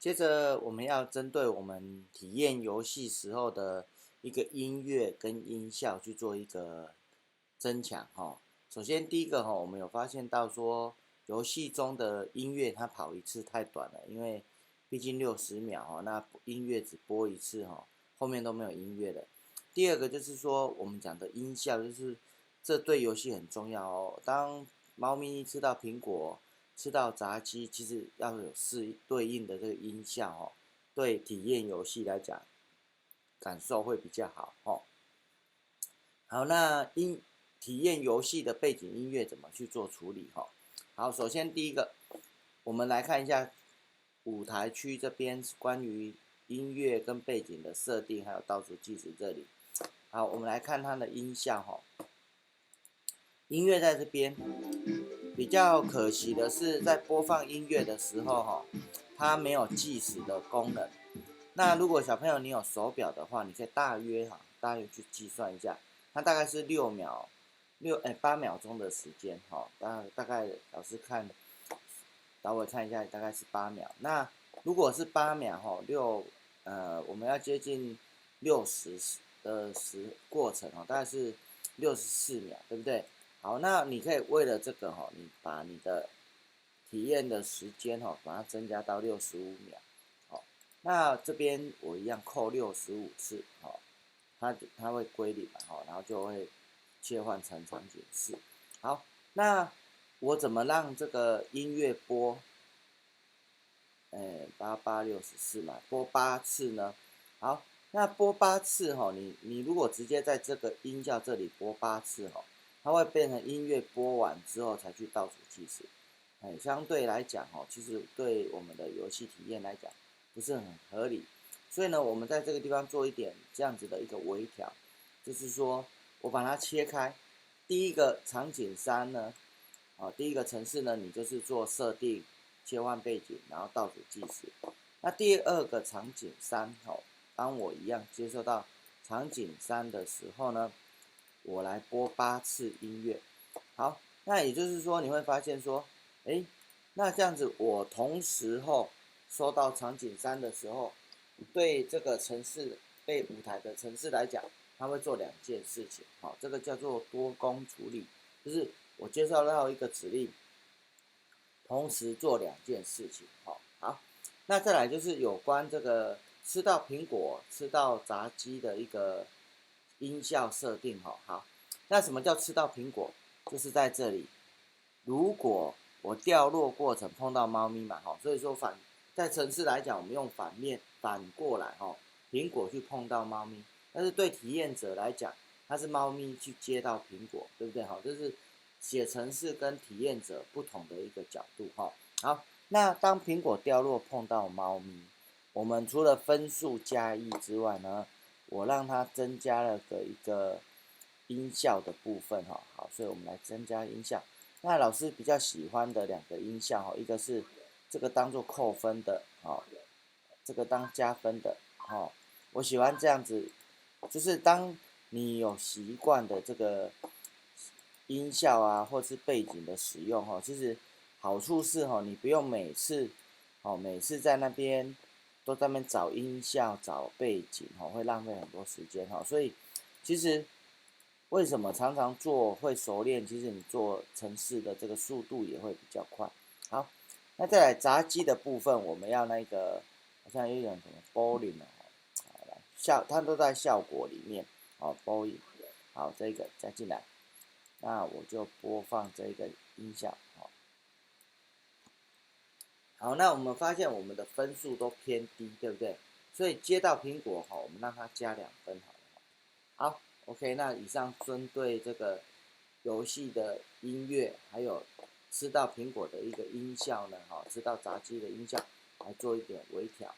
接着我们要针对我们体验游戏时候的一个音乐跟音效去做一个增强哈。首先第一个哈，我们有发现到说游戏中的音乐它跑一次太短了，因为毕竟60秒哈，那音乐只播一次哈，后面都没有音乐了。第二个就是说我们讲的音效，就是这对游戏很重要哦。当猫咪吃到苹果，吃到炸鸡，其实要有对应的这个音效哦，对体验游戏来讲，感受会比较好哦。好，那体验游戏的背景音乐怎么去做处理哈？好，首先第一个，我们来看一下舞台区这边关于音乐跟背景的设定，还有倒数计时这里。好，我们来看它的音效哈。音乐在这边，比较可惜的是，在播放音乐的时候哈，它没有计时的功能。那如果小朋友你有手表的话，你可以大约去计算一下，它大概是6秒，8秒钟的时间哈，大概老师看，稍微看一下，大概是8秒。那如果是8秒哈，我们要接近60的过程哦，大概是64秒，对不对？好，那你可以为了这个哈，你把你的体验的时间哈，把它增加到65秒。好，那这边我一样扣65次，好，它会归零嘛，好，然后就会切换成场景4。好，那我怎么让这个音乐播8864嘛，播8次呢？好，那播8次哈，你如果直接在这个音效这里播8次哈，它会变成音乐播完之后才去倒数计时。相对来讲哈，其实对我们的游戏体验来讲不是很合理。所以呢，我们在这个地方做一点这样子的一个微调，就是说我把它切开，第一个场景3呢，第一个城市呢，你就是做设定、切换背景，然后倒数计时。那第二个场景3，当我一样接收到场景3的时候呢，我来播8次音乐。好，那也就是说你会发现说，诶，那这样子我同时收到场景3的时候，对这个城市被舞台的城市来讲，它会做2件事情。好，这个叫做多工处理，就是我接受到一个指令，同时做2件事情。好，那再来就是有关这个吃到苹果、吃到炸鸡的一个音效设定。好，那什么叫吃到苹果？就是在这里，如果我掉落过程碰到猫咪嘛，所以说在城市来讲，我们用反过来苹果去碰到猫咪，但是对体验者来讲，它是猫咪去接到苹果，对不对？这是写程式跟体验者不同的一个角度。好，那当苹果掉落碰到猫咪，我们除了分数加1之外呢，我让它增加了一个音效的部分。好，所以我们来增加音效。那老师比较喜欢的2个音效，一个是这个当做扣分的，这个当加分的。我喜欢这样子，就是当你有习惯的这个音效啊，或是背景的使用其实好处是你不用每次在那边都在那边找音效、找背景会浪费很多时间所以其实为什么常常做会熟练，其实你做程式的这个速度也会比较快。好，那再来炸鸡的部分，我们要那个好像有点什么 bowling 它都在效果里面bowling。好，这个加进来。那我就播放这个音效。好，那我们发现我们的分数都偏低，对不对？所以接到苹果我们让它加2分好了。好，OK，那以上针对这个游戏的音乐，还有吃到苹果的一个音效呢，吃到炸鸡的音效，来做一点微调。